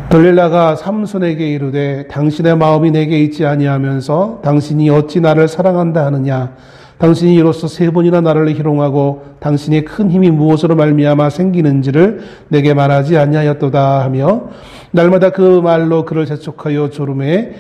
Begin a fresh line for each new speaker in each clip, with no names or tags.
들릴라가 삼손에게 이르되 당신의 마음이 내게 있지 아니하면서 당신이 어찌 나를 사랑한다 하느냐. 당신이 이로써 3번이나 나를 희롱하고 당신의 큰 힘이 무엇으로 말미암아 생기는지를 내게 말하지 아니하였도다 하며 날마다 그 말로 그를 재촉하여 조름해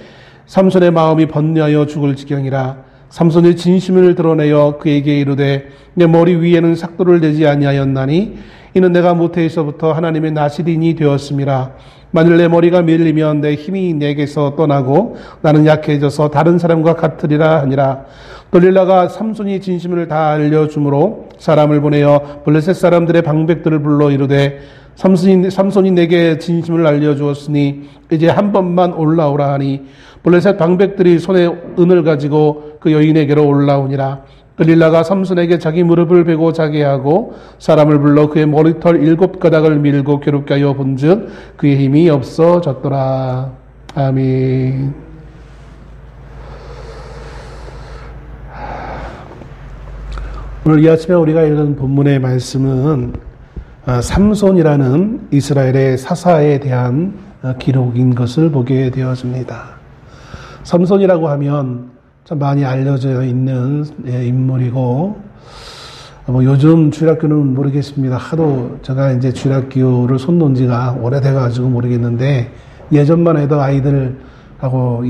삼손의 마음이 번뇌하여 죽을 지경이라. 삼손이 진심을 드러내어 그에게 이르되 내 머리 위에는 삭도를 내지 아니하였나니 이는 내가 모태에서부터 하나님의 나시린이 되었음이라. 만일 내 머리가 밀리면 내 힘이 내게서 떠나고 나는 약해져서 다른 사람과 같으리라 하니라. 들릴라가 삼손이 진심을 다 알려주므로 사람을 보내어 블레셋 사람들의 방백들을 불러 이르되 삼손이 내게 진심을 알려주었으니 이제 한 번만 올라오라 하니 블레셋 방백들이 손에 은을 가지고 그 여인에게로 올라오니라. 들릴라가 삼손에게 자기 무릎을 베고 자게 하고 사람을 불러 그의 머리털 7가닥을 밀고 괴롭게 하여 본즉 그의 힘이 없어졌더라. 아멘. 오늘 이 아침에 우리가 읽은 본문의 말씀은 삼손이라는 이스라엘의 사사에 대한 기록인 것을 보게 되어집니다. 삼손이라고 하면 참 많이 알려져 있는 인물이고, 요즘 주일학교는 모르겠습니다. 하도 제가 이제 주일학교를 손 놓은 지가 오래돼가지고 모르겠는데, 예전만 해도 아이들하고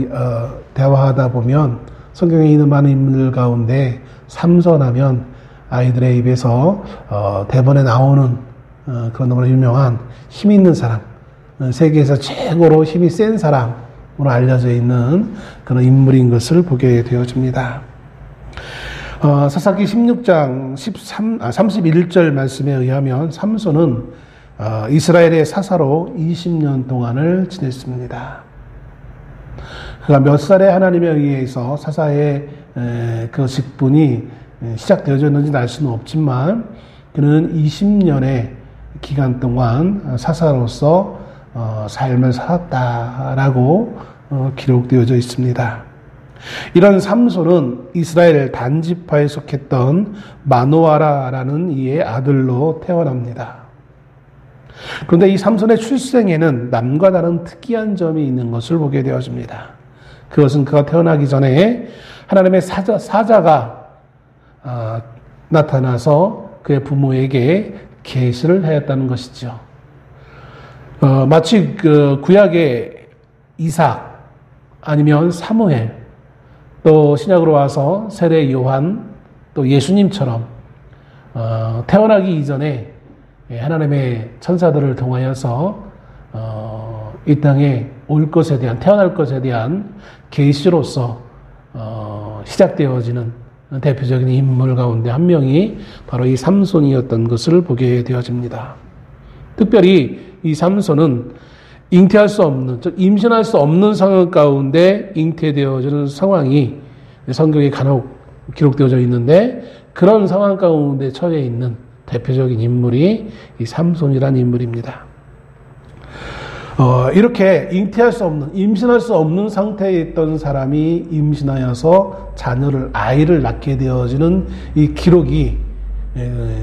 대화하다 보면 성경에 있는 많은 인물들 가운데 삼손하면 아이들의 입에서 대본에 나오는 그런 너무나 유명한 힘 있는 사람, 세계에서 최고로 힘이 센 사람, 으로 알려져 있는 그런 인물인 것을 보게 되어집니다. 사사기 16장 31절 말씀에 의하면 삼손은 이스라엘의 사사로 20년 동안을 지냈습니다. 그가 몇 살에 하나님에 의해서 사사의 그 직분이 시작되어졌는지는 알 수는 없지만 그는 20년의 기간 동안 사사로서 삶을 살았다라고 기록되어져 있습니다. 이런 삼손은 이스라엘 단지파에 속했던 마노아라라는 이의 아들로 태어납니다. 그런데 이 삼손의 출생에는 남과 다른 특이한 점이 있는 것을 보게 되어집니다. 그것은 그가 태어나기 전에 하나님의 사자가 나타나서 그의 부모에게 계시를 하였다는 것이죠. 마치 그 구약의 이삭 아니면 사무엘, 또 신약으로 와서 세례 요한, 또 예수님처럼 태어나기 이전에 하나님의 천사들을 통하여서 이 땅에 올 것에 대한, 태어날 것에 대한 계시로서 시작되어지는 대표적인 인물 가운데 한 명이 바로 이 삼손이었던 것을 보게 되어집니다. 특별히 이 삼손은 잉태할 수 없는, 즉 임신할 수 없는 상황 가운데 잉태되어지는 상황이 성경에 간혹 기록되어져 있는데 그런 상황 가운데 처해 있는 대표적인 인물이 이 삼손이라는 인물입니다. 이렇게 잉태할 수 없는, 임신할 수 없는 상태에 있던 사람이 임신하여서 아이를 낳게 되어지는 이 기록이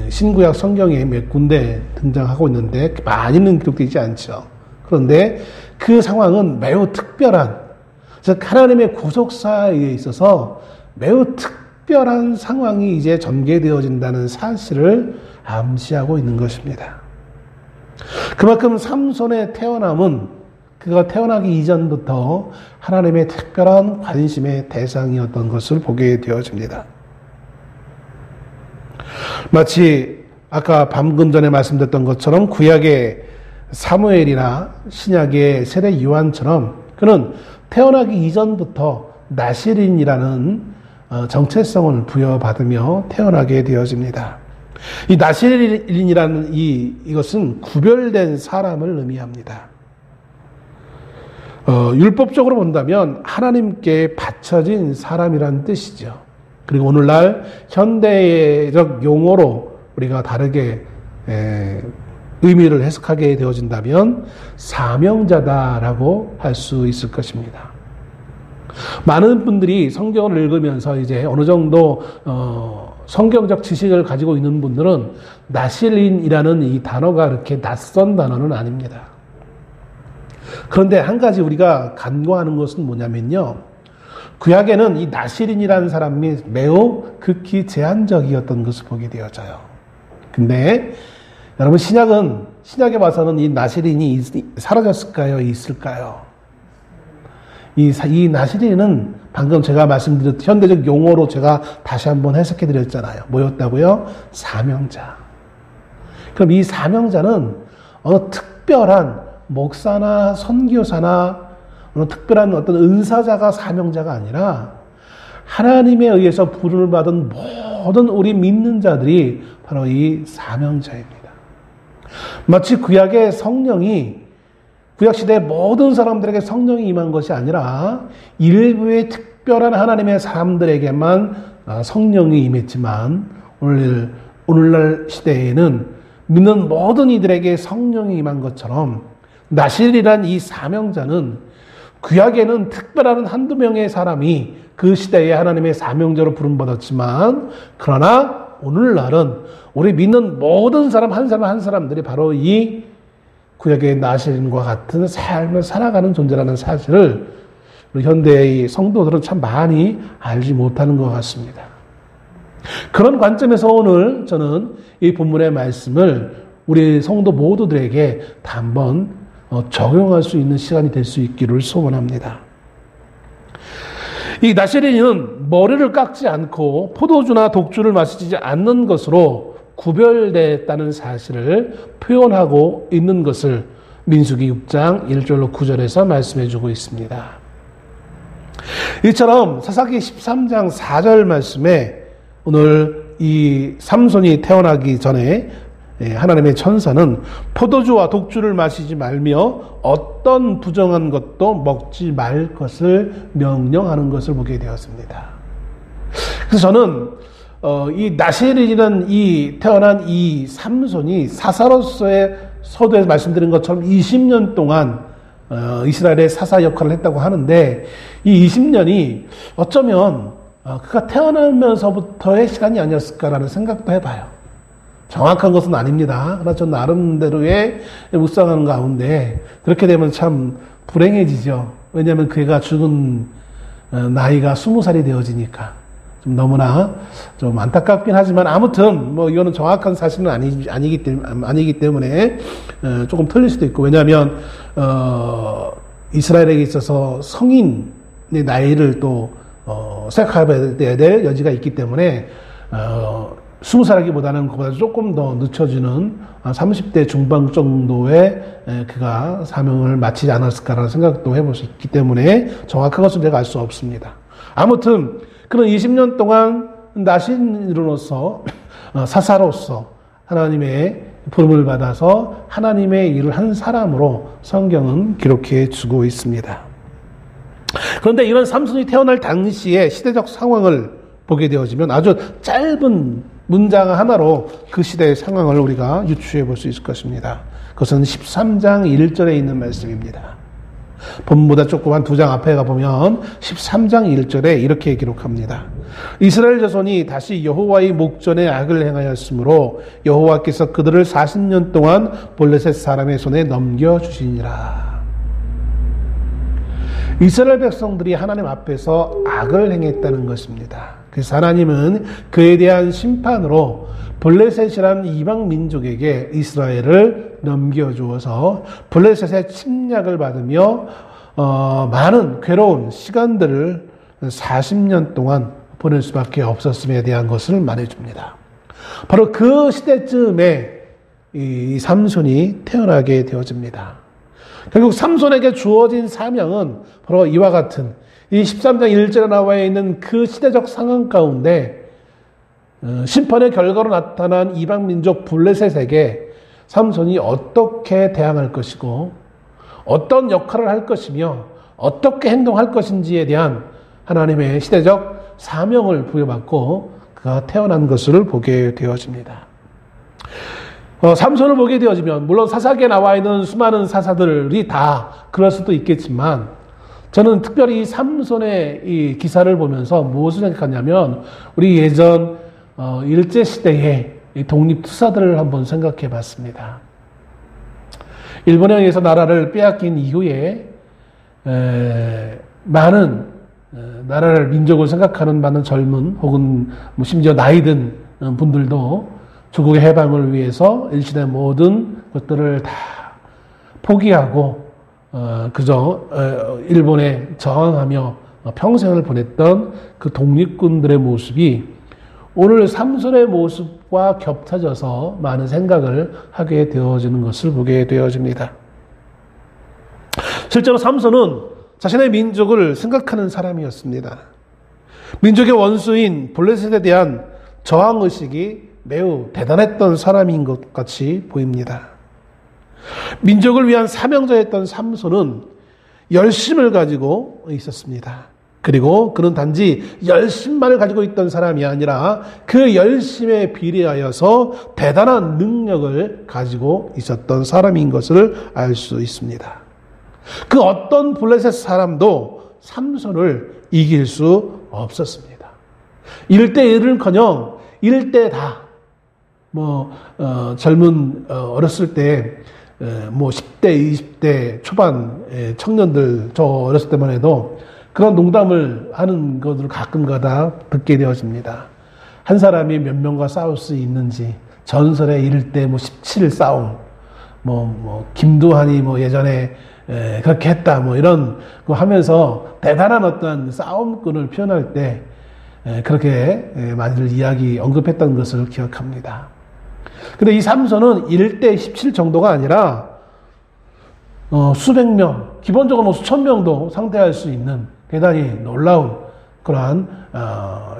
신구약 성경에 몇 군데 등장하고 있는데 많이는 기록되지 않죠. 그런데 그 상황은 매우 특별한, 즉 하나님의 구속사에 있어서 매우 특별한 상황이 이제 전개되어진다는 사실을 암시하고 있는 것입니다. 그만큼 삼손의 태어남은 그가 태어나기 이전부터 하나님의 특별한 관심의 대상이었던 것을 보게 되어집니다. 마치 아까 방금 전에 말씀드렸던 것처럼 구약의 사무엘이나 신약의 세례 요한처럼 그는 태어나기 이전부터 나시린이라는 정체성을 부여받으며 태어나게 되어집니다. 이 나시린이라는 이것은 구별된 사람을 의미합니다. 율법적으로 본다면 하나님께 바쳐진 사람이라는 뜻이죠. 그리고 오늘날 현대적 용어로 우리가 다르게 의미를 해석하게 되어진다면 사명자다라고 할 수 있을 것입니다. 많은 분들이 성경을 읽으면서 이제 어느 정도 성경적 지식을 가지고 있는 분들은 나실린이라는 이 단어가 그렇게 낯선 단어는 아닙니다. 그런데 한 가지 우리가 간과하는 것은 뭐냐면요. 구약에는 이 나실인이라는 사람이 매우 극히 제한적이었던 것을 보게 되어져요. 근데 여러분 신약에 봐서는 이 나실인이 사라졌을까요? 있을까요? 이 나실인은 방금 제가 말씀드렸던 현대적 용어로 제가 다시 한번 해석해 드렸잖아요. 뭐였다고요? 사명자. 그럼 이 사명자는 어느 특별한 목사나 선교사나 어느 특별한 어떤 은사자가 사명자가 아니라 하나님에 의해서 부름을 받은 모든 우리 믿는 자들이 바로 이 사명자입니다. 마치 구약의 성령이 구약시대의 모든 사람들에게 성령이 임한 것이 아니라 일부의 특별한 하나님의 사람들에게만 성령이 임했지만 오늘날 시대에는 믿는 모든 이들에게 성령이 임한 것처럼 나실이란 이 사명자는 구약에는 특별한 한두 명의 사람이 그 시대에 하나님의 사명자로 부름받았지만 그러나 오늘날은 우리 믿는 모든 사람 한 사람들이 바로 이 구약의 나실인과 같은 삶을 살아가는 존재라는 사실을 우리 현대의 성도들은 참 많이 알지 못하는 것 같습니다. 그런 관점에서 오늘 저는 이 본문의 말씀을 우리 성도 모두들에게 한번 적용할 수 있는 시간이 될 수 있기를 소원합니다. 이 나실인은 머리를 깎지 않고 포도주나 독주를 마시지 않는 것으로 구별됐다는 사실을 표현하고 있는 것을 민수기 6장 1절로 9절에서 말씀해 주고 있습니다. 이처럼 사사기 13장 4절 말씀에 오늘 이 삼손이 태어나기 전에 하나님의 천사는 포도주와 독주를 마시지 말며 어떤 부정한 것도 먹지 말 것을 명령하는 것을 보게 되었습니다. 그래서 저는 이 나실이라는 태어난 이 삼손이 사사로서의 서두에서 말씀드린 것처럼 20년 동안 이스라엘의 사사 역할을 했다고 하는데 이 20년이 어쩌면 그가 태어나면서부터의 시간이 아니었을까라는 생각도 해봐요. 정확한 것은 아닙니다. 그러나 저 나름대로의 묵상하는 가운데 그렇게 되면 참 불행해지죠. 왜냐하면 그가 죽은 나이가 20살이 되어지니까 좀 너무나 좀 안타깝긴 하지만 아무튼 뭐 이거는 정확한 사실은 아니기 때문에 조금 틀릴 수도 있고 왜냐하면 이스라엘에게 있어서 성인의 나이를 또 생각해야 될 여지가 있기 때문에 20살이기보다는 그보다 조금 더 늦춰지는 30대 중반 정도의 그가 사명을 마치지 않았을까라는 생각도 해볼 수 있기 때문에 정확한 것은 제가 알 수 없습니다. 아무튼 그는 20년 동안 나신으로서 사사로서 하나님의 부름을 받아서 하나님의 일을 한 사람으로 성경은 기록해 주고 있습니다. 그런데 이런 삼손이 태어날 당시의 시대적 상황을 보게 되어지면 아주 짧은 문장 하나로 그 시대의 상황을 우리가 유추해 볼 수 있을 것입니다. 그것은 13장 1절에 있는 말씀입니다. 본문보다 조금 한 2장 앞에 가보면 13장 1절에 이렇게 기록합니다. 이스라엘 자손이 다시 여호와의 목전에 악을 행하였으므로 여호와께서 그들을 40년 동안 블레셋 사람의 손에 넘겨주시니라. 이스라엘 백성들이 하나님 앞에서 악을 행했다는 것입니다. 그래서 하나님은 그에 대한 심판으로 블레셋이라는 이방 민족에게 이스라엘을 넘겨주어서 블레셋의 침략을 받으며 많은 괴로운 시간들을 40년 동안 보낼 수밖에 없었음에 대한 것을 말해줍니다. 바로 그 시대쯤에 이 삼손이 태어나게 되어집니다. 결국 삼손에게 주어진 사명은 바로 이와 같은 이 13장 1절에 나와 있는 그 시대적 상황 가운데 심판의 결과로 나타난 이방민족 블레셋에게 삼손이 어떻게 대항할 것이고 어떤 역할을 할 것이며 어떻게 행동할 것인지에 대한 하나님의 시대적 사명을 부여받고 그가 태어난 것을 보게 되어집니다. 삼손을 보게 되어지면 물론 사사기에 나와 있는 수많은 사사들이 다 그럴 수도 있겠지만 저는 특별히 이 삼손의 이 기사를 보면서 무엇을 생각하냐면 우리 예전 일제시대의 독립투사들을 한번 생각해 봤습니다. 일본에 의해서 나라를 빼앗긴 이후에 많은 나라를 민족을 생각하는 많은 젊은 혹은 뭐 심지어 나이 든 분들도 조국의 해방을 위해서 일신의 모든 것들을 다 포기하고 그저 일본에 저항하며 평생을 보냈던 그 독립군들의 모습이 오늘 삼손의 모습과 겹쳐져서 많은 생각을 하게 되어지는 것을 보게 되어집니다. 실제로 삼손은 자신의 민족을 생각하는 사람이었습니다. 민족의 원수인 블레셋에 대한 저항의식이 매우 대단했던 사람인 것 같이 보입니다. 민족을 위한 사명자였던 삼손은 열심을 가지고 있었습니다. 그리고 그는 단지 열심만을 가지고 있던 사람이 아니라 그 열심에 비례하여서 대단한 능력을 가지고 있었던 사람인 것을 알 수 있습니다. 그 어떤 블레셋 사람도 삼손을 이길 수 없었습니다. 이럴 때 일은커녕 이럴 때 다 젊은 어렸을 때 10대, 20대 초반 청년들 저 어렸을 때만 해도 그런 농담을 하는 것을 가끔가다 듣게 되어집니다. 한 사람이 몇 명과 싸울 수 있는지 전설에 이를 때 17 싸움 김두한이 예전에 그렇게 했다 이런 거 하면서 대단한 어떤 싸움꾼을 표현할 때 그렇게 많이들 언급했던 것을 기억합니다. 근데 이 삼손은 1대 17 정도가 아니라 수백 명, 기본적으로 수천 명도 상대할 수 있는 대단히 놀라운 그러한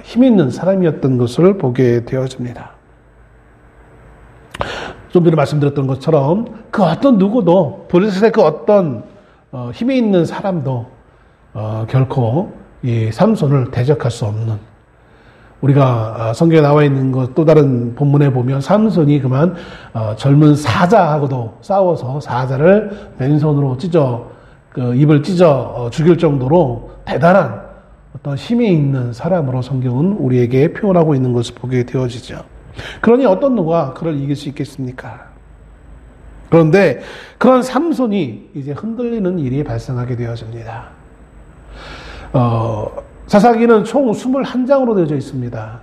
힘 있는 사람이었던 것을 보게 되어집니다. 좀 전에 말씀드렸던 것처럼 그 어떤 누구도 블레셋의 그 어떤 힘이 있는 사람도 결코 이 삼손을 대적할 수 없는, 우리가 성경에 나와 있는 것 또 다른 본문에 보면 삼손이 그만 젊은 사자하고도 싸워서 사자를 맨손으로 입을 찢어 죽일 정도로 대단한 어떤 힘이 있는 사람으로 성경은 우리에게 표현하고 있는 것을 보게 되어지죠. 그러니 어떤 누가 그를 이길 수 있겠습니까? 그런데 그런 삼손이 이제 흔들리는 일이 발생하게 되어집니다. 사사기는 총 21장으로 되어져 있습니다.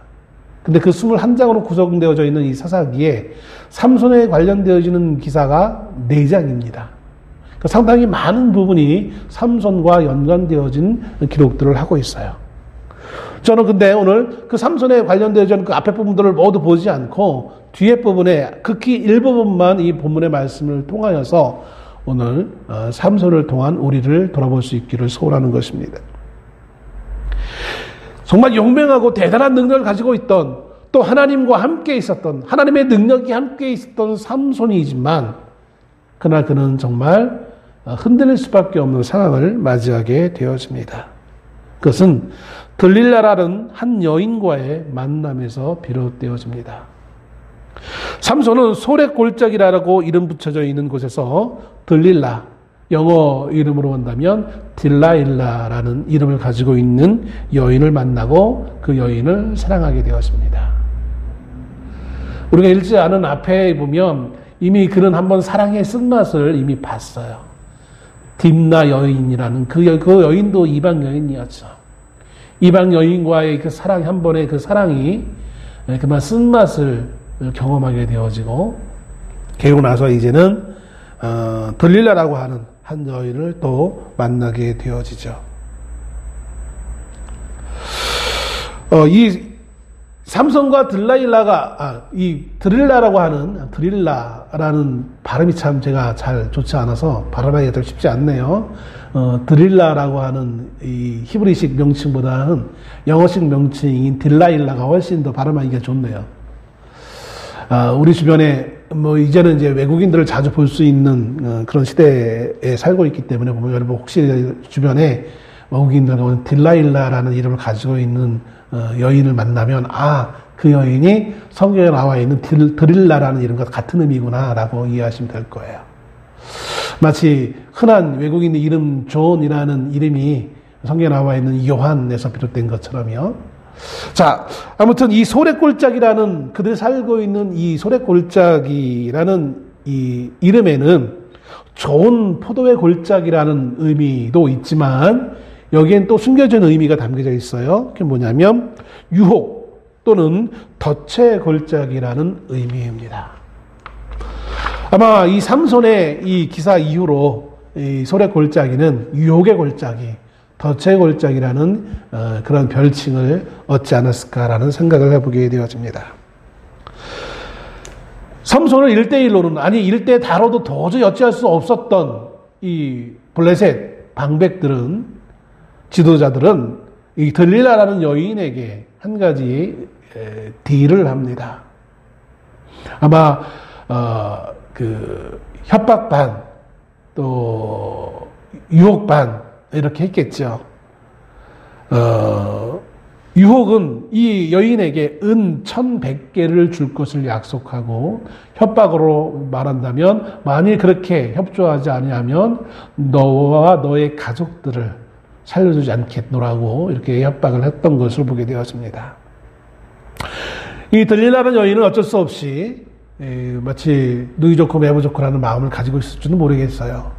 근데 그 21장으로 구성되어져 있는 이 사사기에 삼손에 관련되어지는 기사가 4장입니다. 상당히 많은 부분이 삼손과 연관되어진 기록들을 하고 있어요. 저는 근데 오늘 그 삼손에 관련되어진 그 앞에 부분들을 모두 보지 않고 뒤에 부분에 극히 일부분만 이 본문의 말씀을 통하여서 오늘 삼손을 통한 우리를 돌아볼 수 있기를 소원하는 것입니다. 정말 용맹하고 대단한 능력을 가지고 있던, 또 하나님과 함께 있었던, 하나님의 능력이 함께 있었던 삼손이지만 그날 그는 정말 흔들릴 수밖에 없는 상황을 맞이하게 되어집니다. 그것은 들릴라라는 한 여인과의 만남에서 비롯되어집니다. 삼손은 소래골짜기라고 이름 붙여져 있는 곳에서 들릴라, 영어 이름으로 본다면 딜라일라라는 이름을 가지고 있는 여인을 만나고 그 여인을 사랑하게 되었습니다. 우리가 읽지 않은 앞에 보면 이미 그는 한번 사랑의 쓴맛을 이미 봤어요. 딥나 여인이라는 그 여인도 이방 여인이었죠. 이방 여인과의 그 사랑, 한 번의 그 사랑이 그만 쓴맛을 경험하게 되어지고, 그리고 나서 이제는 들릴라라고 하는 한 여인을 또 만나게 되어지죠. 이 삼손과 이 드릴라라는 발음이 참 제가 잘 좋지 않아서 발음하기가 좀 쉽지 않네요. 드릴라라고 하는 이 히브리식 명칭보다는 영어식 명칭인 딜라일라가 훨씬 더 발음하기가 좋네요. 우리 주변에 이제는 이제 외국인들을 자주 볼 수 있는 그런 시대에 살고 있기 때문에 보면 여러분 혹시 주변에 외국인들 가면 딜라일라라는 이름을 가지고 있는 여인을 만나면 그 여인이 성경에 나와 있는 드릴라라는 이름과 같은 의미구나라고 이해하시면 될 거예요. 마치 흔한 외국인 이름 존이라는 이름이 성경에 나와 있는 요한에서 비롯된 것처럼요. 자, 아무튼 이 소래골짜기라는, 그들이 살고 있는 이 소래골짜기라는 이 이름에는 좋은 포도의 골짜기라는 의미도 있지만 여기엔 또 숨겨진 의미가 담겨져 있어요. 그게 뭐냐면 유혹 또는 덫의 골짜기라는 의미입니다. 아마 이 삼손의 이 기사 이후로 이 솔의 골짜기는 유혹의 골짜기, 덫의 골짜기라는 그런 별칭을 얻지 않았을까라는 생각을 해보게 되어집니다. 삼손을 1대1로는, 아니 1대 다로도 도저히 어찌할 수 없었던 이 블레셋 방백들은, 지도자들은 이 들릴라라는 여인에게 한 가지 딜을 합니다. 아마 그 협박 반, 또 유혹 반 이렇게 했겠죠. 유혹은 이 여인에게 은 1,100개를 줄 것을 약속하고, 협박으로 말한다면 만일 그렇게 협조하지 아니하면 너와 너의 가족들을 살려주지 않겠노라고 이렇게 협박을 했던 것을 보게 되었습니다. 이 들릴라는 여인은 어쩔 수 없이 마치 누이 좋고 매부 좋고라는 마음을 가지고 있을지는 모르겠어요.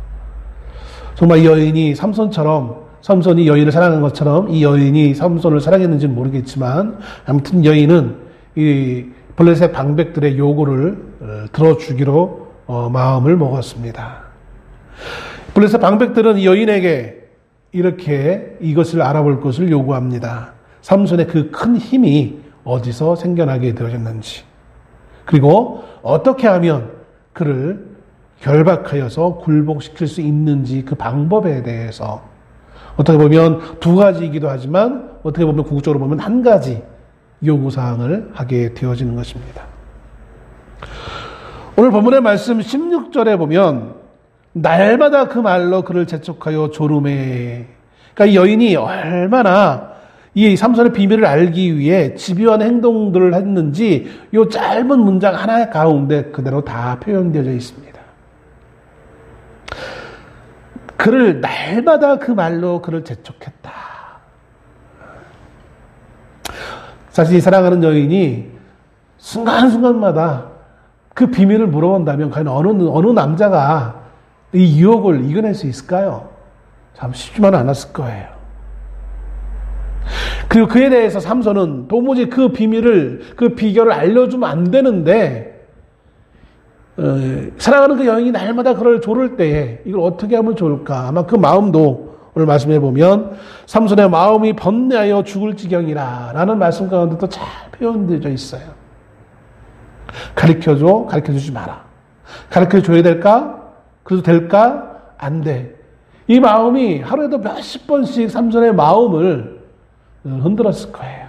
정말 이 여인이 삼손이 여인을 사랑한 것처럼 이 여인이 삼손을 사랑했는지는 모르겠지만, 아무튼 여인은 이 블레셋 방백들의 요구를 들어주기로 마음을 먹었습니다. 블레셋 방백들은 이 여인에게 이렇게 이것을 알아볼 것을 요구합니다. 삼손의 그 큰 힘이 어디서 생겨나게 되어졌는지, 그리고 어떻게 하면 그를 결박하여서 굴복시킬 수 있는지 그 방법에 대해서, 어떻게 보면 두 가지이기도 하지만 어떻게 보면 궁극적으로 보면 한 가지 요구사항을 하게 되어지는 것입니다. 오늘 본문의 말씀 16절에 보면 날마다 그 말로 그를 재촉하여 졸음해. 그러니까 이 여인이 얼마나 이 삼손의 비밀을 알기 위해 집요한 행동들을 했는지 이 짧은 문장 하나 가운데 그대로 다 표현되어 있습니다. 그를 날마다 그 말로 그를 재촉했다. 자신이 사랑하는 여인이 순간순간마다 그 비밀을 물어본다면 과연 어느 남자가 이 유혹을 이겨낼 수 있을까요? 참 쉽지만 않았을 거예요. 그리고 그에 대해서 삼손은 도무지 그 비밀을, 그 비결을 알려주면 안 되는데, 사랑하는 그 여인이 날마다 그를 조를 때에 이걸 어떻게 하면 좋을까? 아마 그 마음도 오늘 말씀해 보면 삼손의 마음이 번뇌하여 죽을 지경이라 라는 말씀 가운데도 잘 표현되어 있어요. 가르쳐주지 마라. 가르쳐줘야 될까? 그래도 될까? 안 돼. 이 마음이 하루에도 몇십 번씩 삼손의 마음을 흔들었을 거예요.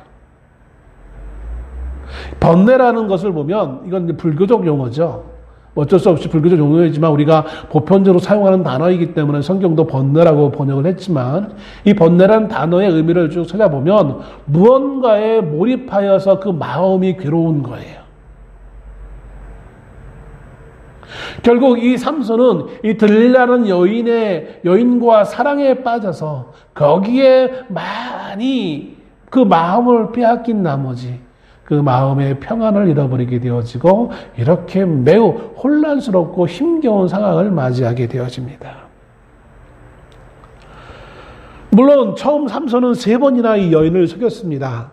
번뇌라는 것을 보면 이건 불교적 용어죠. 어쩔 수 없이 불교적 용어이지만 우리가 보편적으로 사용하는 단어이기 때문에 성경도 번뇌라고 번역을 했지만, 이 번뇌라는 단어의 의미를 쭉 찾아보면 무언가에 몰입하여서 그 마음이 괴로운 거예요. 결국 이 삼손은 이 들릴라는 여인과 사랑에 빠져서 거기에 많이 그 마음을 빼앗긴 나머지 그 마음의 평안을 잃어버리게 되어지고 이렇게 매우 혼란스럽고 힘겨운 상황을 맞이하게 되어집니다. 물론 처음 삼손은 3번이나 이 여인을 속였습니다.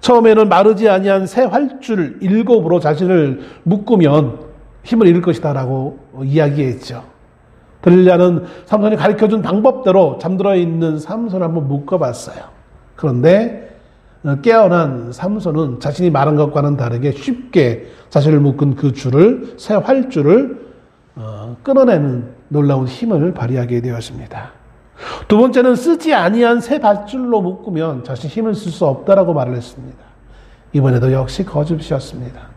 처음에는 마르지 아니한 새 활줄 7으로 자신을 묶으면 힘을 잃을 것이다 라고 이야기했죠. 들릴라는 삼손이 가르쳐준 방법대로 잠들어 있는 삼손을 한번 묶어봤어요. 그런데 깨어난 삼손은 자신이 말한 것과는 다르게 쉽게 자신을 묶은 그 줄을, 새 활줄을 끊어내는 놀라운 힘을 발휘하게 되었습니다. 두 번째는 쓰지 아니한 새 밧줄로 묶으면 자신 힘을 쓸 수 없다라고 말을 했습니다. 이번에도 역시 거짓이었습니다.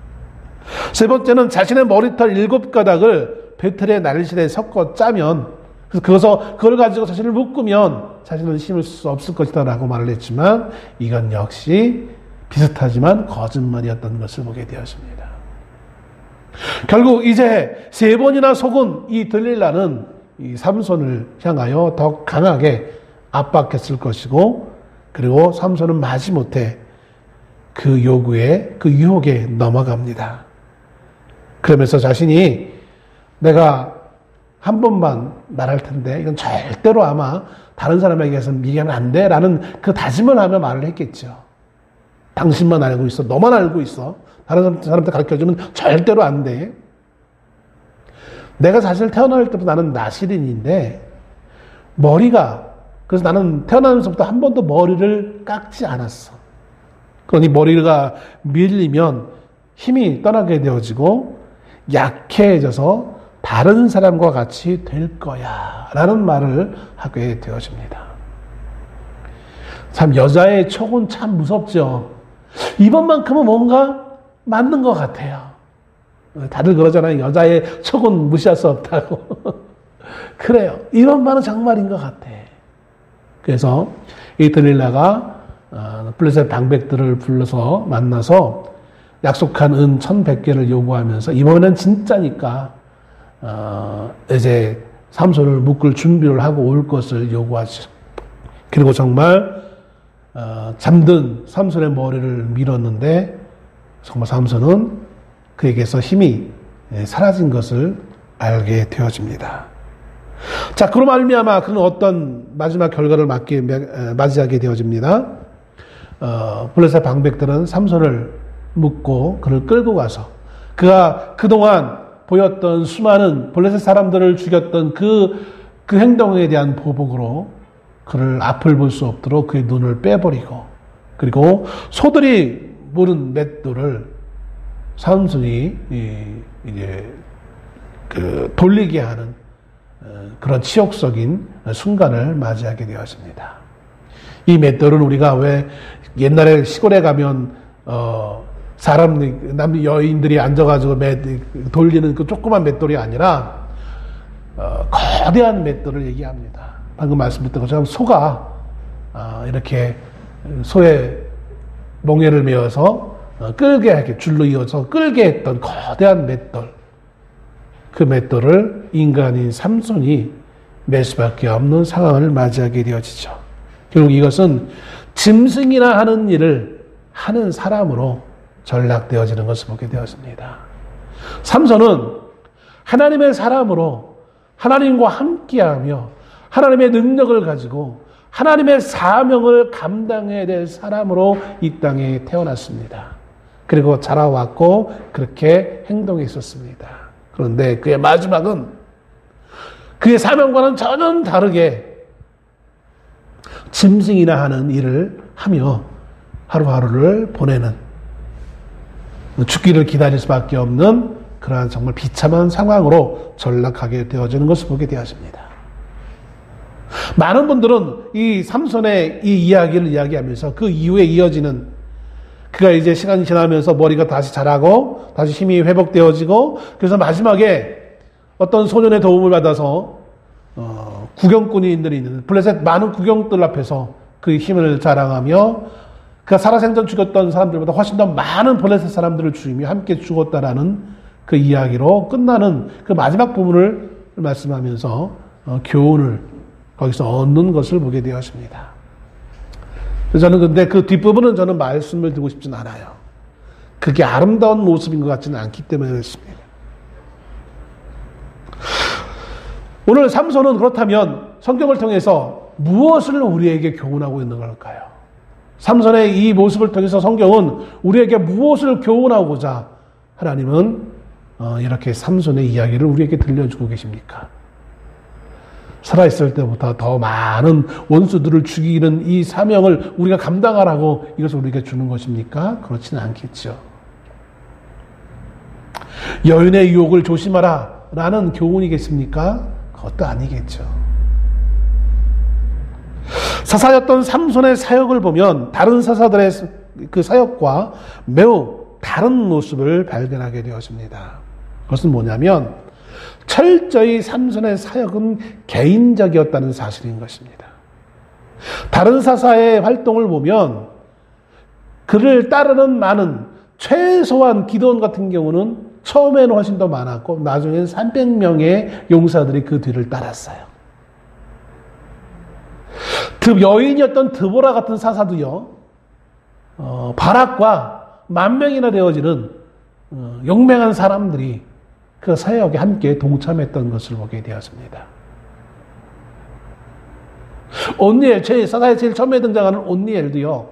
세 번째는 자신의 머리털 7가닥을 배틀의 날실에 섞어 짜면, 그걸 가지고 자신을 묶으면 자신은 힘을 쓸 수 없을 것이다 라고 말을 했지만, 이건 역시 비슷하지만 거짓말이었던 것을 보게 되었습니다. 결국 이제 3번이나 속은 이 들릴라는 이 삼손을 향하여 더 강하게 압박했을 것이고, 그리고 삼손은 마지못해 그 요구에, 그 유혹에 넘어갑니다. 그러면서 자신이 내가 한 번만 말할 텐데 이건 절대로 아마 다른 사람에게서 얘기하면 안 돼 라는 그 다짐을 하며 말을 했겠죠. 당신만 알고 있어. 너만 알고 있어. 다른 사람한테 가르쳐주면 절대로 안 돼. 내가 사실 태어날 때부터 나는 나시린인데 그래서 나는 태어나면서부터 한 번도 머리를 깎지 않았어. 그러니 머리가 밀리면 힘이 떠나게 되어지고 약해져서 다른 사람과 같이 될 거야 라는 말을 하게 되어집니다. 참 여자의 촉은 참 무섭죠. 이번만큼은 뭔가 맞는 것 같아요. 다들 그러잖아요. 여자의 촉은 무시할 수 없다고. 그래요. 이번만은 정말인 것 같아. 그래서 이 들릴라가 블레셋 방백들을 불러서 만나서 약속한 은 1100개를 요구하면서 이번엔 진짜니까 이제 삼손을 묶을 준비를 하고 올 것을 요구하죠. 그리고 정말 잠든 삼손의 머리를 밀었는데 정말 삼손은 그에게서 힘이 사라진 것을 알게 되어집니다. 자, 그로 말미암아 그는 어떤 마지막 결과를 맞이하게 되어집니다. 블레셋 방백들은 삼손을 묶고 그를 끌고 가서 그가 그동안 보였던 수많은 블레셋 사람들을 죽였던 그 행동에 대한 보복으로 그를 앞을 볼 수 없도록 그의 눈을 빼버리고 그리고 소들이 무는 맷돌을 삼손이 이제 돌리게 하는 그런 치욕적인 순간을 맞이하게 되었습니다. 이 맷돌은 우리가 왜 옛날에 시골에 가면 여인들이 앉아가지고 돌리는 그 조그만 맷돌이 아니라 거대한 맷돌을 얘기합니다. 방금 말씀드렸던 것처럼 소가 이렇게 소의 몽에를 메어서 끌게 하게 줄로 이어서 끌게 했던 거대한 맷돌, 그 맷돌을 인간인 삼손이 맬 수밖에 없는 상황을 맞이하게 되어지죠. 결국 이것은 짐승이나 하는 일을 하는 사람으로 전락되어지는 것을 보게 되었습니다. 삼손은 하나님의 사람으로 하나님과 함께하며 하나님의 능력을 가지고 하나님의 사명을 감당해야 될 사람으로 이 땅에 태어났습니다. 그리고 자라왔고 그렇게 행동했었습니다. 그런데 그의 마지막은 그의 사명과는 전혀 다르게 짐승이나 하는 일을 하며 하루하루를 보내는 죽기를 기다릴 수밖에 없는 그러한 정말 비참한 상황으로 전락하게 되어지는 것을 보게 되었습니다. 많은 분들은 이 삼손의 이 이야기를 이야기하면서 그 이후에 이어지는 그가 이제 시간이 지나면서 머리가 다시 자라고 다시 힘이 회복되어지고 그래서 마지막에 어떤 소년의 도움을 받아서 구경꾼인들이 있는 블레셋 많은 구경들 앞에서 그 힘을 자랑하며 그가 살아생전 죽였던 사람들보다 훨씬 더 많은 블레셋 사람들을 죽이며 함께 죽었다라는 그 이야기로 끝나는 그 마지막 부분을 말씀하면서 교훈을 거기서 얻는 것을 보게 되었습니다. 저는 근데 그 뒷부분은 저는 말씀을 드리고 싶진 않아요. 그게 아름다운 모습인 것 같지는 않기 때문에 그렇습니다. 오늘 삼손은 그렇다면 성경을 통해서 무엇을 우리에게 교훈하고 있는 걸까요? 삼손의 이 모습을 통해서 성경은 우리에게 무엇을 교훈하고자 하나님은 이렇게 삼손의 이야기를 우리에게 들려주고 계십니까? 살아있을 때보다 더 많은 원수들을 죽이는 이 사명을 우리가 감당하라고 이것을 우리에게 주는 것입니까? 그렇지는 않겠죠. 여인의 유혹을 조심하라 라는 교훈이겠습니까? 그것도 아니겠죠. 사사였던 삼손의 사역을 보면 다른 사사들의 그 사역과 매우 다른 모습을 발견하게 되었습니다. 그것은 뭐냐면 철저히 삼손의 사역은 개인적이었다는 사실인 것입니다. 다른 사사의 활동을 보면 그를 따르는 많은 최소한 기드온 같은 경우는 처음에는 훨씬 더 많았고 나중에는 300명의 용사들이 그 뒤를 따랐어요. 여인이었던 드보라 같은 사사도요. 바락과 10,000명이나 되어지는 용맹한 사람들이 그 사역에 함께 동참했던 것을 보게 되었습니다. 온니엘, 사사에 제일 처음에 등장하는 온니엘도요,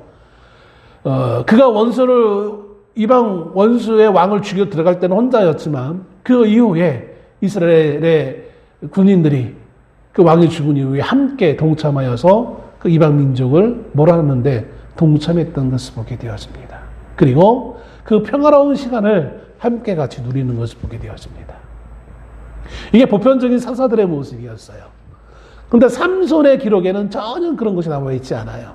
그가 이방 원수의 왕을 죽여 들어갈 때는 혼자였지만 그 이후에 이스라엘의 군인들이 그 왕이 죽은 이후에 함께 동참하여서 그 이방 민족을 몰아내는데 동참했던 것을 보게 되었습니다. 그리고 그 평화로운 시간을 함께 같이 누리는 것을 보게 되었습니다. 이게 보편적인 사사들의 모습이었어요. 그런데 삼손의 기록에는 전혀 그런 것이 나와 있지 않아요.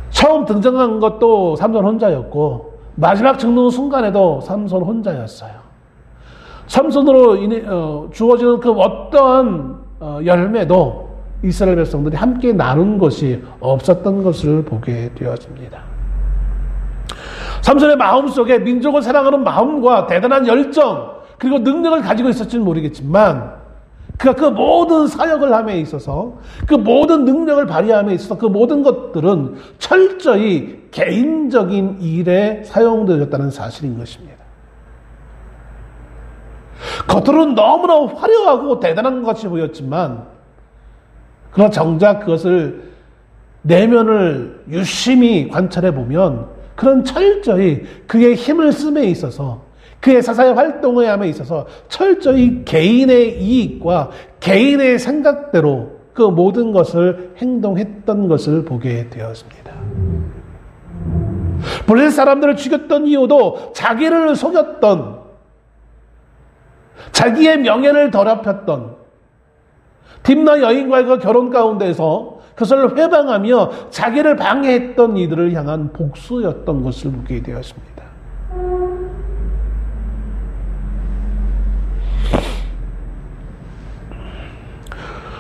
처음 등장한 것도 삼손 혼자였고 마지막 죽는 순간에도 삼손 혼자였어요. 삼손으로 주어지는 그 어떠한 열매도 이스라엘 백성들이 함께 나눈 것이 없었던 것을 보게 되었습니다. 삼손의 마음속에 민족을 사랑하는 마음과 대단한 열정 그리고 능력을 가지고 있었지는 모르겠지만 그가 그 모든 사역을 함에 있어서 그 모든 능력을 발휘함에 있어서 그 모든 것들은 철저히 개인적인 일에 사용되었다는 사실인 것입니다. 겉으로는 너무나 화려하고 대단한 것이 보였지만 그러나 정작 그것을 내면을 유심히 관찰해 보면 그런 철저히 그의 힘을 쓰에 있어서 그의 사사의 활동에 함에 있어서 철저히 개인의 이익과 개인의 생각대로 그 모든 것을 행동했던 것을 보게 되었습니다. 블레셋 사람들을 죽였던 이유도 자기를 속였던, 자기의 명예를 더럽혔던 딥나 여인과의 그 결혼 가운데서 그것을 회방하며 자기를 방해했던 이들을 향한 복수였던 것을 보게 되었습니다.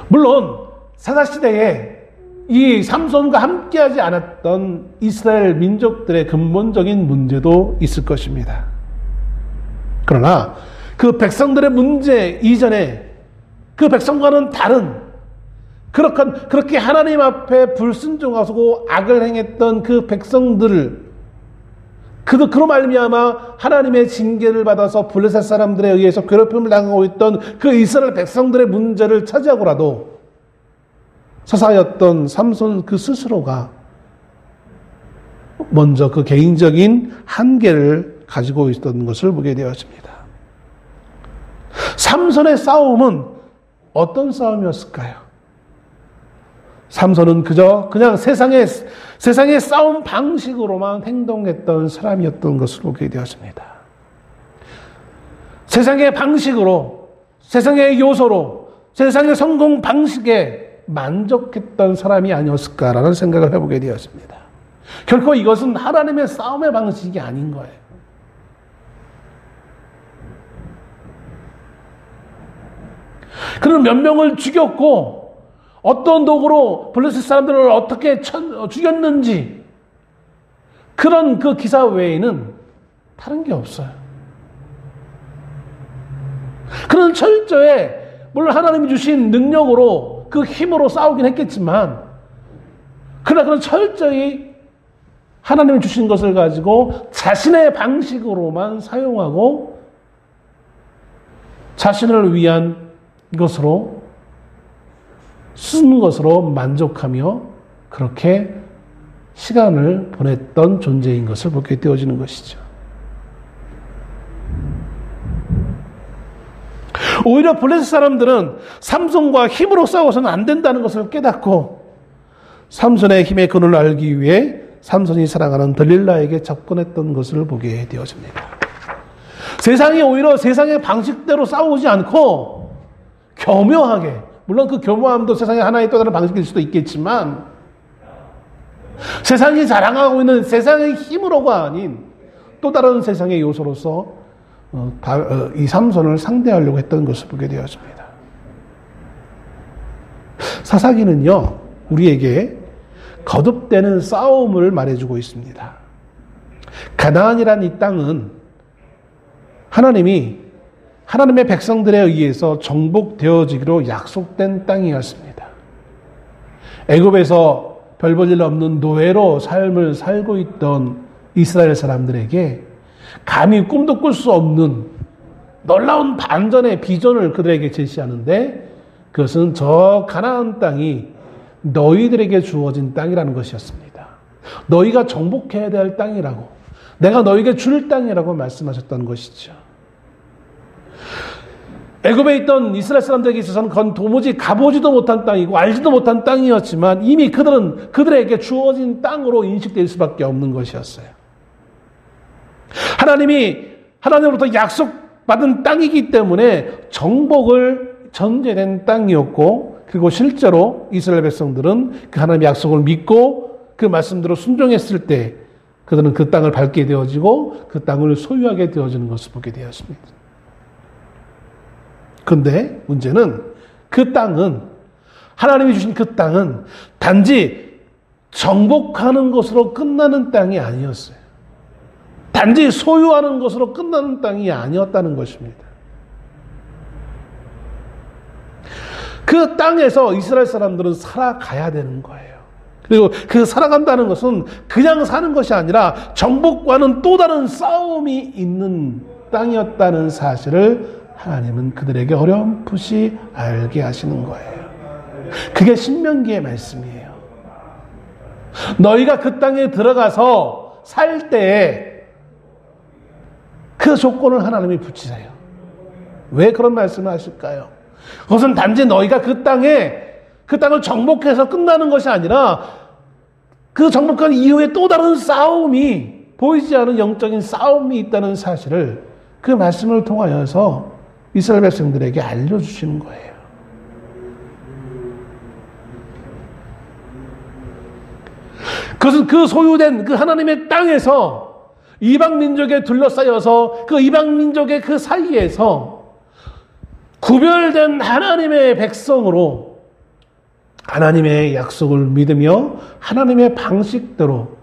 물론 사사시대에 이 삼손과 함께하지 않았던 이스라엘 민족들의 근본적인 문제도 있을 것입니다. 그러나 그 백성들의 문제 이전에 그 백성과는 다른 그렇게 하나님 앞에 불순종하고 악을 행했던 그 백성들을 그로 말미암아 하나님의 징계를 받아서 블레셋 사람들에 의해서 괴롭힘을 당하고 있던 그 이스라엘 백성들의 문제를 차지하고라도 사사였던 삼손 그 스스로가 먼저 그 개인적인 한계를 가지고 있었던 것을 보게 되었습니다. 삼손의 싸움은 어떤 싸움이었을까요? 삼손은 그냥 세상의 싸움 방식으로만 행동했던 사람이었던 것을 보게 되었습니다. 세상의 방식으로, 세상의 요소로, 세상의 성공 방식에 만족했던 사람이 아니었을까라는 생각을 해보게 되었습니다. 결코 이것은 하나님의 싸움의 방식이 아닌 거예요. 그는 몇 명을 죽였고 어떤 도구로 블레셋 사람들을 어떻게 죽였는지 그런 그 기사 외에는 다른 게 없어요. 그는 철저히 물론 하나님이 주신 능력으로 그 힘으로 싸우긴 했겠지만 그러나 그는 철저히 하나님이 주신 것을 가지고 자신의 방식으로만 사용하고 자신을 위한 것으로 쓰는 것으로 만족하며 그렇게 시간을 보냈던 존재인 것을 보게 되어지는 것이죠. 오히려 블레셋 사람들은 삼손과 힘으로 싸워서는 안 된다는 것을 깨닫고 삼손의 힘의 근원을 알기 위해 삼손이 사랑하는 들릴라에게 접근했던 것을 보게 되어집니다. 세상이 오히려 세상의 방식대로 싸우지 않고 교묘하게, 물론 그 교묘함도 세상의 하나의 또 다른 방식일 수도 있겠지만 세상이 자랑하고 있는 세상의 힘으로가 아닌 또 다른 세상의 요소로서 이 삼손을 상대하려고 했던 것을 보게 되었습니다. 사사기는요, 우리에게 거듭되는 싸움을 말해주고 있습니다. 가나안이란 이 땅은 하나님의 백성들에 의해서 정복되어지기로 약속된 땅이었습니다. 애굽에서 별 볼 일 없는 노예로 삶을 살고 있던 이스라엘 사람들에게 감히 꿈도 꿀 수 없는 놀라운 반전의 비전을 그들에게 제시하는데 그것은 저 가나안 땅이 너희들에게 주어진 땅이라는 것이었습니다. 너희가 정복해야 될 땅이라고, 내가 너희에게 줄 땅이라고 말씀하셨던 것이죠. 애굽에 있던 이스라엘 사람들에게 있어서는 그건 도무지 가보지도 못한 땅이고 알지도 못한 땅이었지만 이미 그들은 그들에게 주어진 땅으로 인식될 수밖에 없는 것이었어요. 하나님으로부터 약속받은 땅이기 때문에 정복을 전제된 땅이었고, 그리고 실제로 이스라엘 백성들은 그 하나님의 약속을 믿고 그 말씀대로 순종했을 때 그들은 그 땅을 밟게 되어지고 그 땅을 소유하게 되어지는 것을 보게 되었습니다. 그런데 문제는 그 땅은, 하나님이 주신 그 땅은 단지 정복하는 것으로 끝나는 땅이 아니었어요. 단지 소유하는 것으로 끝나는 땅이 아니었다는 것입니다. 그 땅에서 이스라엘 사람들은 살아가야 되는 거예요. 그리고 그 살아간다는 것은 그냥 사는 것이 아니라 정복과는 또 다른 싸움이 있는 땅이었다는 사실을 하나님은 그들에게 어렴풋이 알게 하시는 거예요. 그게 신명기의 말씀이에요. 너희가 그 땅에 들어가서 살 때에 그 조건을 하나님이 붙이세요. 왜 그런 말씀을 하실까요? 그것은 단지 너희가 그 땅을 정복해서 끝나는 것이 아니라 그 정복한 이후에 또 다른 싸움이, 보이지 않는 영적인 싸움이 있다는 사실을 그 말씀을 통하여서 이스라엘 백성들에게 알려주시는 거예요. 그것은 그 소유된 그 하나님의 땅에서 이방 민족에 둘러싸여서 그 이방 민족의 그 사이에서 구별된 하나님의 백성으로 하나님의 약속을 믿으며 하나님의 방식대로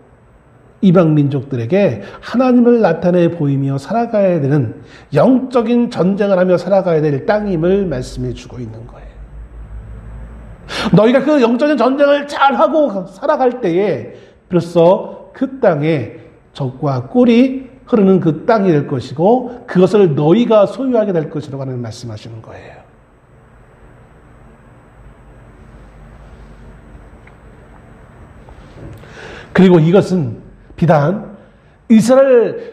이방 민족들에게 하나님을 나타내 보이며 살아가야 되는, 영적인 전쟁을 하며 살아가야 될 땅임을 말씀해 주고 있는 거예요. 너희가 그 영적인 전쟁을 잘하고 살아갈 때에 벌써 그 땅에 적과 꿀이 흐르는 그 땅이 될 것이고 그것을 너희가 소유하게 될 것이라고 하는 말씀하시는 거예요. 그리고 이것은 비단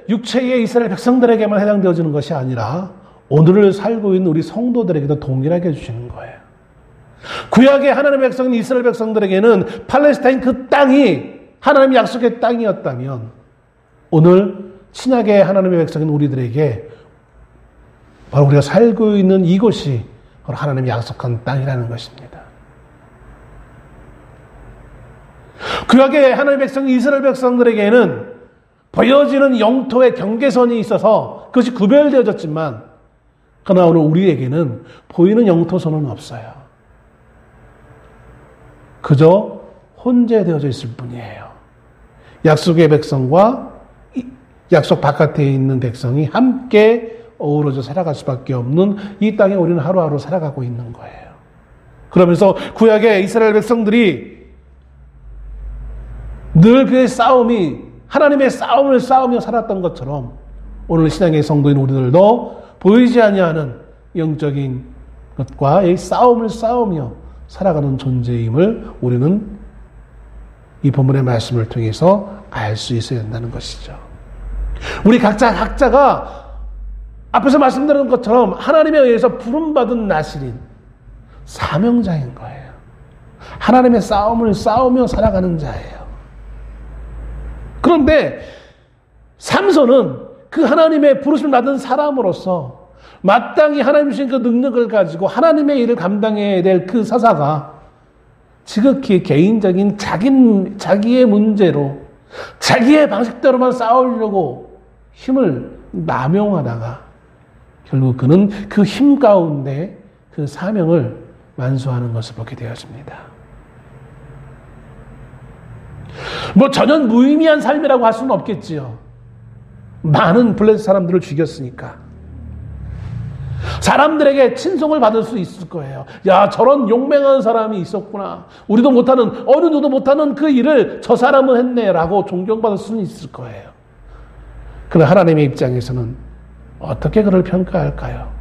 육체의 이스라엘 백성들에게만 해당되어지는 것이 아니라 오늘을 살고 있는 우리 성도들에게도 동일하게 해주시는 거예요. 구약의 하나님의 백성인 이스라엘 백성들에게는 팔레스타인 그 땅이 하나님의 약속의 땅이었다면 오늘 신약의 하나님의 백성인 우리들에게 바로 우리가 살고 있는 이곳이 바로 하나님의 약속한 땅이라는 것입니다. 구약의 하나님의 백성인 이스라엘 백성들에게는 보여지는 영토의 경계선이 있어서 그것이 구별되어졌지만 그러나 오늘 우리에게는 보이는 영토선은 없어요. 그저 혼재되어져 있을 뿐이에요. 약속의 백성과 약속 바깥에 있는 백성이 함께 어우러져 살아갈 수밖에 없는 이 땅에 우리는 하루하루 살아가고 있는 거예요. 그러면서 구약의 이스라엘 백성들이 늘 그의 싸움이 하나님의 싸움을 싸우며 살았던 것처럼 오늘 신앙의 성도인 우리들도 보이지 아니하는 영적인 것과의 싸움을 싸우며 살아가는 존재임을 우리는 이 본문의 말씀을 통해서 알 수 있어야 된다는 것이죠. 우리 각자가 앞에서 말씀드린 것처럼 하나님에 의해서 부름받은 나실인 사명자인 거예요. 하나님의 싸움을 싸우며 살아가는 자예요. 그런데 삼손은 그 하나님의 부르심을 받은 사람으로서 마땅히 하나님 주신 그 능력을 가지고 하나님의 일을 감당해야 될 그 사사가 지극히 개인적인 자기의 문제로 자기의 방식대로만 싸우려고 힘을 남용하다가 결국 그는 그 힘 가운데 그 사명을 완수하는 것을 보게 되었습니다. 전혀 무의미한 삶이라고 할 수는 없겠지요. 많은 블레셋 사람들을 죽였으니까. 사람들에게 친송을 받을 수 있을 거예요. 야, 저런 용맹한 사람이 있었구나. 어느 누구도 못하는 그 일을 저 사람은 했네 라고 존경받을 수는 있을 거예요. 그러나 하나님의 입장에서는 어떻게 그를 평가할까요?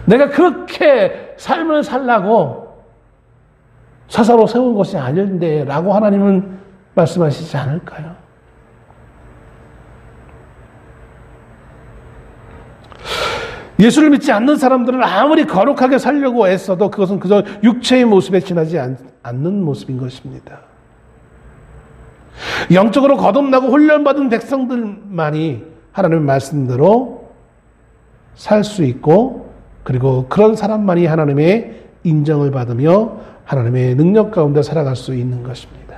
내가 그렇게 삶을 살라고 사사로 세운 것이 아닌데 라고 하나님은 말씀하시지 않을까요? 예수를 믿지 않는 사람들은 아무리 거룩하게 살려고 애써도 그것은 그저 육체의 모습에 지나지 않는 모습인 것입니다. 영적으로 거듭나고 훈련받은 백성들만이 하나님의 말씀대로 살 수 있고, 그리고 그런 사람만이 하나님의 인정을 받으며 하나님의 능력 가운데 살아갈 수 있는 것입니다.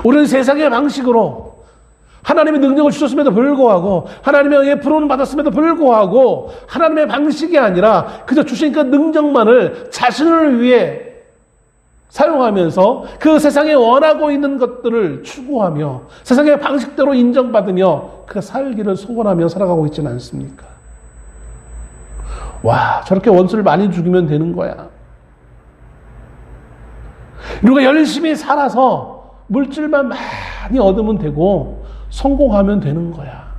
우리는 세상의 방식으로 하나님의 능력을 주셨음에도 불구하고, 하나님의 의에 부름을 받았음에도 불구하고 하나님의 방식이 아니라 그저 주신 그 능력만을 자신을 위해 사용하면서 그 세상에 원하고 있는 것들을 추구하며 세상의 방식대로 인정받으며 그 살기를 소원하며 살아가고 있지는 않습니까? 와, 저렇게 원수를 많이 죽이면 되는 거야. 우리가 열심히 살아서 물질만 많이 얻으면 되고 성공하면 되는 거야.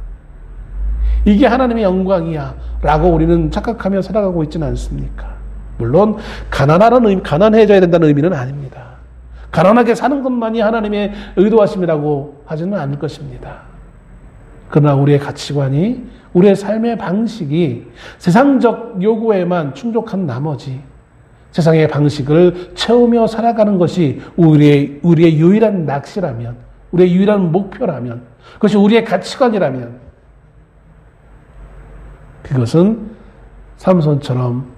이게 하나님의 영광이야 라고 우리는 착각하며 살아가고 있지는 않습니까? 물론 가난해져야 된다는 의미는 아닙니다. 가난하게 사는 것만이 하나님의 의도하심이라고 하지는 않을 것입니다. 그러나 우리의 가치관이, 우리의 삶의 방식이 세상적 요구에만 충족한 나머지 세상의 방식을 채우며 살아가는 것이 우리의 유일한 낚시라면, 우리의 유일한 목표라면, 그것이 우리의 가치관이라면, 그것은 삼손처럼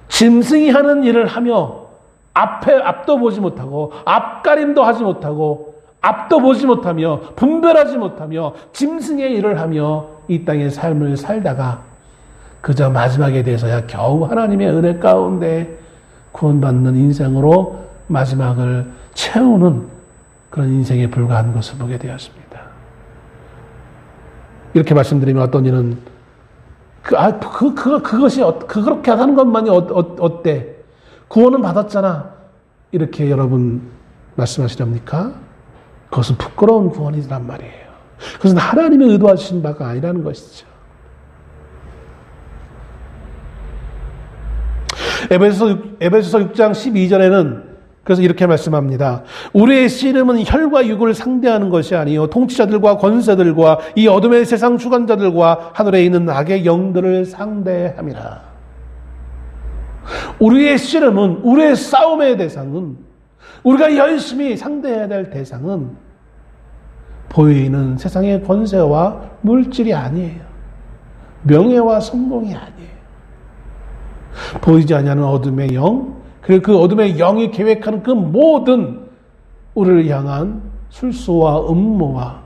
짐승이 하는 일을 하며 앞도 보지 못하고 앞가림도 하지 못하고 앞도 보지 못하며 분별하지 못하며 짐승의 일을 하며 이 땅의 삶을 살다가 그저 마지막에 대해서야 겨우 하나님의 은혜 가운데 구원받는 인생으로 마지막을 채우는 그런 인생에 불과한 것을 보게 되었습니다. 이렇게 말씀드리면 어떤 이는 그것이 그렇게 하는 것만이 어때? 구원은 받았잖아. 이렇게 여러분 말씀하시렵니까? 그것은 부끄러운 구원이란 말이에요. 그것은 하나님의 의도하신 바가 아니라는 것이죠. 에베소서 6장 12절에는 그래서 이렇게 말씀합니다. 우리의 씨름은 혈과 육을 상대하는 것이 아니요 통치자들과 권세들과 이 어둠의 세상 주관자들과 하늘에 있는 악의 영들을 상대함이라. 우리의 씨름은, 우리의 싸움의 대상은, 우리가 열심히 상대해야 될 대상은 보이는 세상의 권세와 물질이 아니에요. 명예와 성공이 아니에요. 보이지 아니하는 어둠의 영, 그리고 그 어둠의 영이 계획하는 그 모든 우리를 향한 술수와 음모와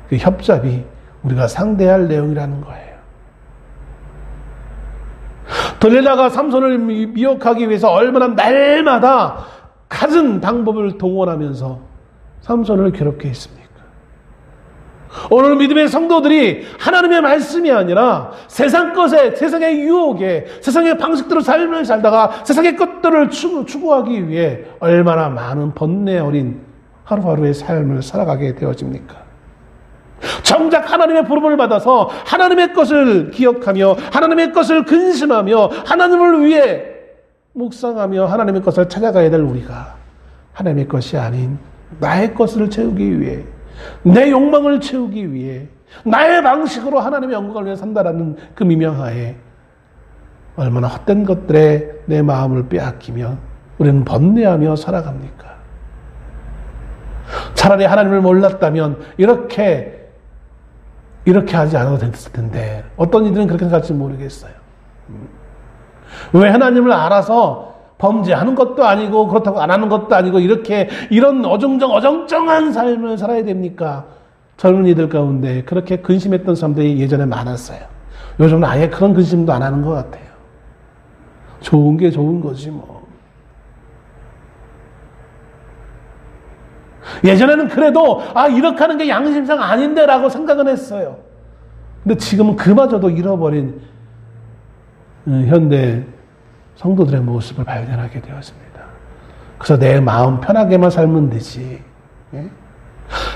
그 협잡이 우리가 상대할 내용이라는 거예요. 들릴라가 삼손을 미혹하기 위해서 얼마나 날마다 갖은 방법을 동원하면서 삼손을 괴롭게 했습니까? 오늘 믿음의 성도들이 하나님의 말씀이 아니라 세상 것에, 세상의 유혹에, 세상의 방식대로 삶을 살다가 세상의 것들을 추구하기 위해 얼마나 많은 번뇌 어린 하루하루의 삶을 살아가게 되어집니까? 정작 하나님의 부름을 받아서 하나님의 것을 기억하며 하나님의 것을 근심하며 하나님을 위해 묵상하며 하나님의 것을 찾아가야 될 우리가 하나님의 것이 아닌 나의 것을 채우기 위해, 내 욕망을 채우기 위해, 나의 방식으로 하나님의 영광을 위해 산다라는 그 미명하에 얼마나 헛된 것들에 내 마음을 빼앗기며 우리는 번뇌하며 살아갑니까? 차라리 하나님을 몰랐다면 이렇게 하지 않아도 됐을 텐데 어떤 이들은 그렇게 생각할지 모르겠어요. 왜 하나님을 알아서 범죄하는 것도 아니고 그렇다고 안 하는 것도 아니고 이런 어정쩡한 삶을 살아야 됩니까? 젊은이들 가운데 그렇게 근심했던 사람들이 예전에 많았어요. 요즘은 아예 그런 근심도 안 하는 것 같아요. 좋은 게 좋은 거지 뭐. 예전에는 그래도 이렇게 하는 게 양심상 아닌데 라고 생각은 했어요. 근데 지금은 그마저도 잃어버린 현대 성도들의 모습을 발견하게 되었습니다. 그래서 내 마음 편하게만 살면 되지. 예?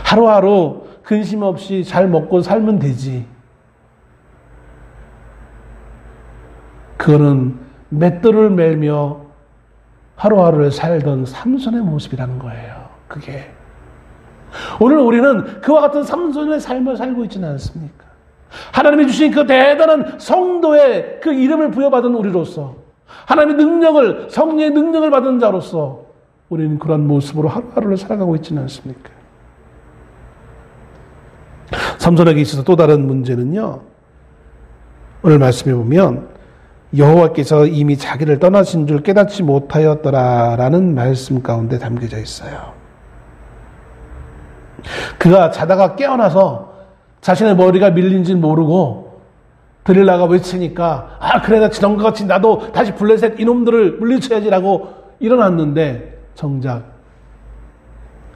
하루하루 근심 없이 잘 먹고 살면 되지. 그거는 맷돌을 멜며 하루하루를 살던 삼손의 모습이라는 거예요. 그게. 오늘 우리는 그와 같은 삼손의 삶을 살고 있지는 않습니까? 하나님이 주신 그 대단한 성도의 그 이름을 부여받은 우리로서, 하나님의 능력을, 성령의 능력을 받은 자로서 우리는 그런 모습으로 하루하루를 살아가고 있지는 않습니까? 삼손에게 있어서 또 다른 문제는요, 오늘 말씀해 보면 여호와께서 이미 자기를 떠나신 줄 깨닫지 못하였더라라는 말씀 가운데 담겨져 있어요. 그가 자다가 깨어나서 자신의 머리가 밀린 줄 모르고 들릴라가 외치니까, 아 그래 나 지난과 같이 나도 다시 블레셋 이놈들을 물리쳐야지라고 일어났는데 정작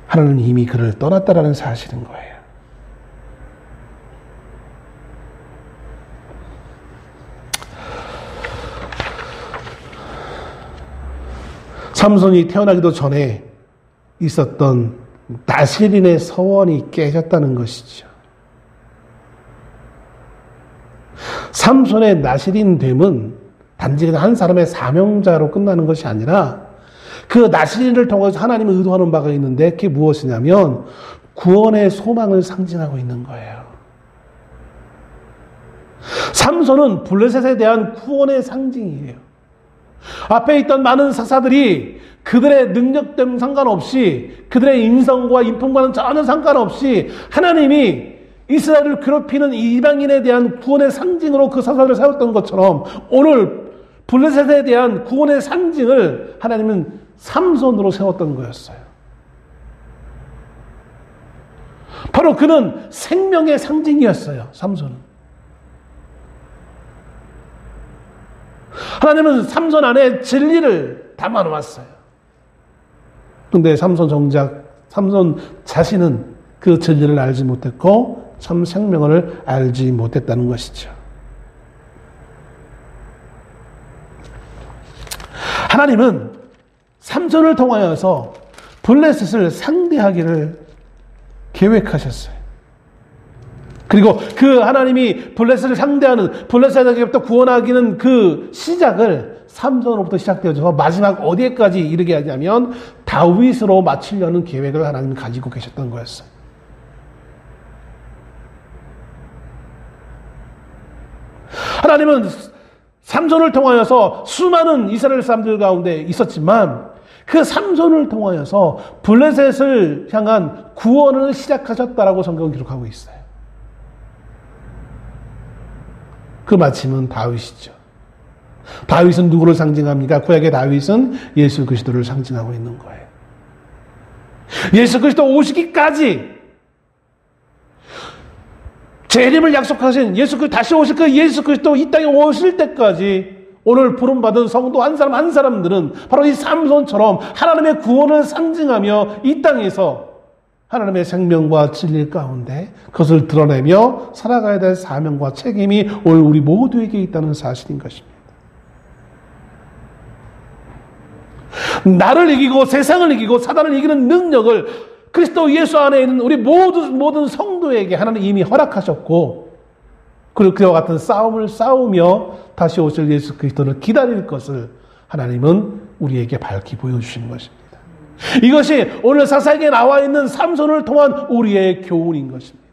하나님은 이미 그를 떠났다라는 사실인 거예요. 삼손이 태어나기도 전에 있었던 나실인의 서원이 깨졌다는 것이죠. 삼손의 나실인됨은 단지 한 사람의 사명자로 끝나는 것이 아니라 그 나실인을 통해서 하나님이 의도하는 바가 있는데 그게 무엇이냐면 구원의 소망을 상징하고 있는 거예요. 삼손은 블레셋에 대한 구원의 상징이에요. 앞에 있던 많은 사사들이 그들의 능력됨 상관없이, 그들의 인성과 인품과는 전혀 상관없이 하나님이 이스라엘을 괴롭히는 이방인에 대한 구원의 상징으로 그 사사들을 세웠던 것처럼 오늘 블레셋에 대한 구원의 상징을 하나님은 삼손으로 세웠던 거였어요. 바로 그는 생명의 상징이었어요. 삼손은. 하나님은 삼손 안에 진리를 담아놓았어요. 근데 삼손 자신은 그 진리를 알지 못했고 참 생명을 알지 못했다는 것이죠. 하나님은 삼손을 통하여서 블레셋을 상대하기를 계획하셨어요. 그리고 그 하나님이 블레셋을 상대하는, 블레셋에게부터 구원하기는 그 시작을 삼손으로부터 시작되어서 마지막 어디에까지 이르게 하냐면 다윗으로 마치려는 계획을 하나님이 가지고 계셨던 거였어요. 하나님은 삼손을 통하여서 수많은 이스라엘 사람들 가운데 있었지만 그 삼손을 통하여서 블레셋을 향한 구원을 시작하셨다라고 성경은 기록하고 있어요. 그 마침은 다윗이죠. 다윗은 누구를 상징합니까? 구약의 다윗은 예수 그리스도를 상징하고 있는 거예요. 예수 그리스도 오시기까지 재림을 약속하신 예수 그리스도, 다시 오실 그 예수 그리스도 이 땅에 오실 때까지 오늘 부름받은 성도 한 사람 한 사람들은 바로 이 삼손처럼 하나님의 구원을 상징하며 이 땅에서 하나님의 생명과 진리 가운데 그것을 드러내며 살아가야 될 사명과 책임이 오늘 우리 모두에게 있다는 사실인 것입니다. 나를 이기고 세상을 이기고 사단을 이기는 능력을 그리스도 예수 안에 있는 우리 모든 성도에게 하나님 이미 허락하셨고, 그리고 그와 같은 싸움을 싸우며 다시 오실 예수 그리스도를 기다릴 것을 하나님은 우리에게 밝히 보여주시는 것입니다. 이것이 오늘 사사기에 나와 있는 삼손을 통한 우리의 교훈인 것입니다.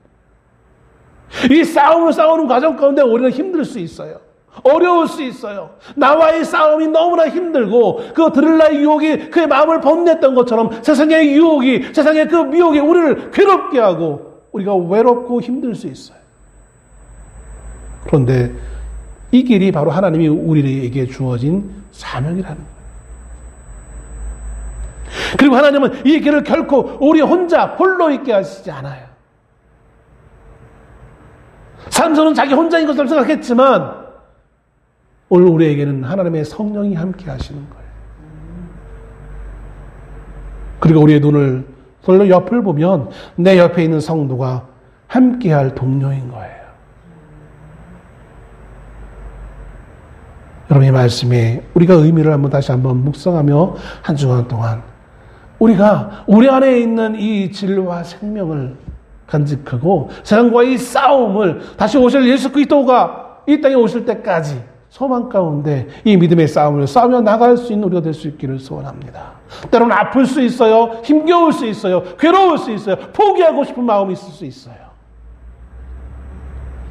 이 싸움을 싸우는 과정 가운데 우리는 힘들 수 있어요. 어려울 수 있어요. 나와의 싸움이 너무나 힘들고 그 드릴라의 유혹이 그의 마음을 번냈던 것처럼 세상의 유혹이, 세상의 그 미혹이 우리를 괴롭게 하고 우리가 외롭고 힘들 수 있어요. 그런데 이 길이 바로 하나님이 우리에게 주어진 사명이라는 거예요. 그리고 하나님은 이 길을 결코 우리 혼자 홀로 있게 하시지 않아요. 삼손은 자기 혼자인 것을 생각했지만 오늘 우리에게는 하나님의 성령이 함께 하시는 거예요. 그리고 우리의 눈을 돌려 옆을 보면 내 옆에 있는 성도가 함께할 동료인 거예요. 여러분, 이 말씀에 우리가 의미를 다시 한번 묵상하며 한 주간 동안 우리가 우리 안에 있는 이 진리와 생명을 간직하고 세상과의 싸움을 다시 오실 예수 그리스도가 이 땅에 오실 때까지 소망 가운데 이 믿음의 싸움을 싸우며 나갈 수 있는 우리가 될 수 있기를 소원합니다. 때로는 아플 수 있어요. 힘겨울 수 있어요. 괴로울 수 있어요. 포기하고 싶은 마음이 있을 수 있어요.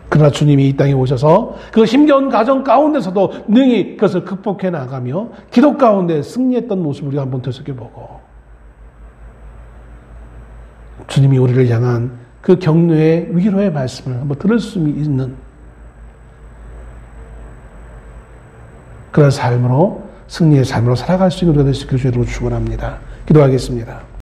그러나 주님이 이 땅에 오셔서 그 힘겨운 가정 가운데서도 능히 그것을 극복해 나가며 기도 가운데 승리했던 모습을 우리가 한번 되새겨보고 주님이 우리를 향한 그 격려의 위로의 말씀을 한번 들을 수 있는 그런 삶으로 승리의 삶으로 살아갈 수 있는 우리가 될 수 있기를 주님으로 축원합니다. 기도하겠습니다.